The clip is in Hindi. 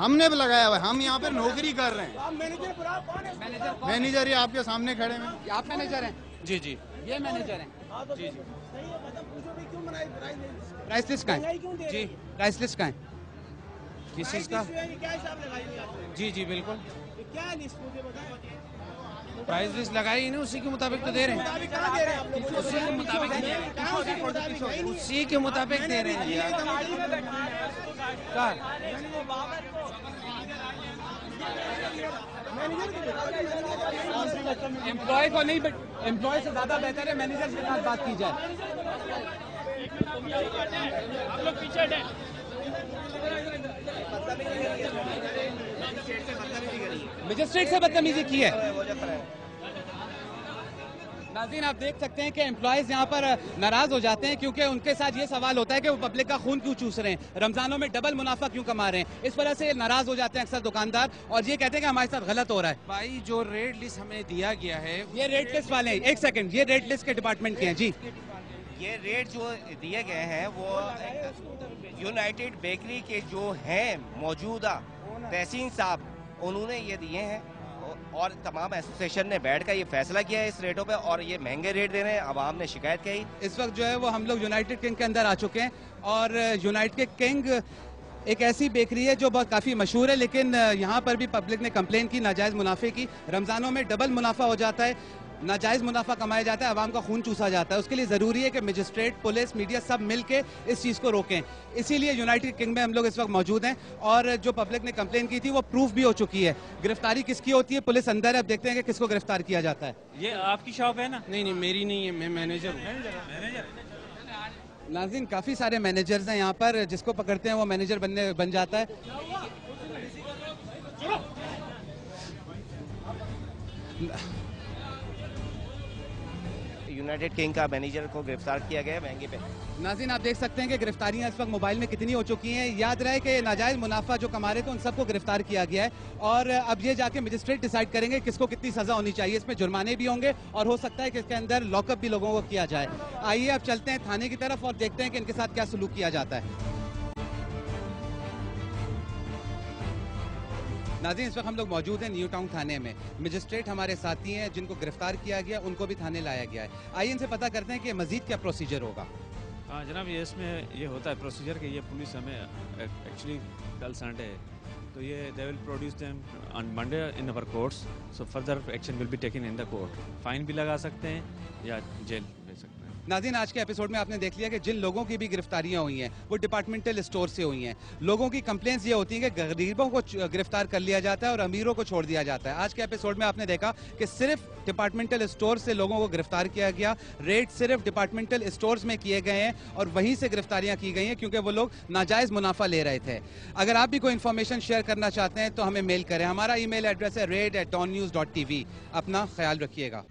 हमने भी लगाया हुआ है, हम यहाँ पे नौकरी कर रहे हैं। मैनेजर ये आपके सामने खड़े हैं। आप मैनेजर हैं? जी जी, ये मैनेजर हैं। जी जी। प्राइस लिस्ट का है जी, प्राइस लिस्ट का है। किस चीज़ का? जी जी बिल्कुल, प्राइस लिस्ट लगाई ना, उसी के मुताबिक तो दे रहे हैं, उसी के मुताबिक दे रहे हैं, उसी के मुताबिक दे रहे हैं यार। एम्प्लॉय को नहीं, बट एम्प्लॉय से ज्यादा बेहतर है मैनेजर के साथ बात की जाए। आप लोग पीछे हटें। मजिस्ट्रेट से बदतमीजी की है। नाज़रीन, आप देख सकते हैं कि एम्प्लॉयज यहाँ पर नाराज हो जाते हैं क्योंकि उनके साथ ये सवाल होता है कि वो पब्लिक का खून क्यों चूस रहे हैं, रमजानों में डबल मुनाफा क्यों कमा रहे हैं। इस वजह से नाराज हो जाते हैं अक्सर दुकानदार और ये कहते हैं कि हमारे साथ गलत हो रहा है। भाई जो रेट लिस्ट हमें दिया गया है, ये रेट लिस्ट वाले हैं, एक सेकंड, ये रेट लिस्ट के डिपार्टमेंट के हैं जी। ये रेट जो दिए गए हैं वो यूनाइटेड बेकरी के जो हैं मौजूदा तहसीन साहब, उन्होंने ये दिए हैं और तमाम एसोसिएशन ने बैठकर ये फैसला किया है इस रेटों पे, और ये महंगे रेट दे रहे हैं। अवाम ने शिकायत की। इस वक्त जो है वो हम लोग यूनाइटेड किंग के अंदर आ चुके हैं और यूनाइटेड किंग एक ऐसी बेकरी है जो बहुत काफ़ी मशहूर है, लेकिन यहाँ पर भी पब्लिक ने कंप्लेन की नाजायज़ मुनाफे की। रमज़ानों में डबल मुनाफा हो जाता है, नाजायज़ मुनाफा कमाया जाता है, आवाम का खून चूसा जाता है। उसके लिए ज़रूरी है कि मजिस्ट्रेट, पुलिस, मीडिया सब मिल के इस चीज़ को रोकें। इसीलिए यूनाइटेड किंग में हम लोग इस वक्त मौजूद हैं और जो पब्लिक ने कंप्लेन की थी वो प्रूफ भी हो चुकी है। गिरफ्तारी किसकी होती है, पुलिस अंदर है, अब देखते हैं कि किसको गिरफ्तार किया जाता है। ये आपकी शॉप है ना? नहीं नहीं मेरी नहीं है, मैं मैनेजर हूँ। नाज़रीन, काफ़ी सारे मैनेजर्स हैं यहाँ पर, जिसको पकड़ते हैं वो मैनेजर बन जाता है। यूनाइटेड किंग का मैनेजर को गिरफ्तार किया गया महंगे पे। नाज़रीन, आप देख सकते हैं कि गिरफ्तारियां इस वक्त मोबाइल में कितनी हो चुकी हैं। याद रहे कि नाजायज़ मुनाफा जो कमा रहे थे उन सबको गिरफ्तार किया गया है और अब ये जाके मजिस्ट्रेट डिसाइड करेंगे किसको कितनी सजा होनी चाहिए। इसमें जुर्माने भी होंगे और हो सकता है कि इसके अंदर लॉकअप भी लोगों को किया जाए। आइए अब चलते हैं थाने की तरफ और देखते हैं कि इनके साथ क्या सलूक किया जाता है। नाज़रीन, इस वक्त हम लोग मौजूद हैं न्यू टाउन थाने में। मजिस्ट्रेट हमारे साथी हैं जिनको गिरफ्तार किया गया, उनको भी थाने लाया गया है। आइए इनसे पता करते हैं कि मजीद क्या प्रोसीजर होगा। हाँ जनाब, ये इसमें ये होता है प्रोसीजर कि ये पुलिस हमें एक्चुअली कल संडे है तो ये they will produce them on Monday in our courts, so further action will be taken in the court. Fine भी लगा सकते हैं या जेल भेज सकते हैं। नाज़रीन, आज के एपिसोड में आपने देख लिया कि जिन लोगों की भी गिरफ्तारियां हुई हैं वो डिपार्टमेंटल स्टोर से हुई हैं। लोगों की कंप्लेंट्स ये होती हैं कि गरीबों को गिरफ्तार कर लिया जाता है और अमीरों को छोड़ दिया जाता है। आज के एपिसोड में आपने देखा कि सिर्फ डिपार्टमेंटल स्टोर से लोगों को गिरफ्तार किया गया, रेड सिर्फ डिपार्टमेंटल स्टोर्स में किए गए हैं और वहीं से गिरफ्तारियां की गई हैं क्योंकि वो लोग नाजायज़ मुनाफा ले रहे थे। अगर आप भी कोई इन्फॉर्मेशन शेयर करना चाहते हैं तो हमें मेल करें। हमारा email एड्रेस है raid@dawnnews.tv। अपना ख्याल रखिएगा।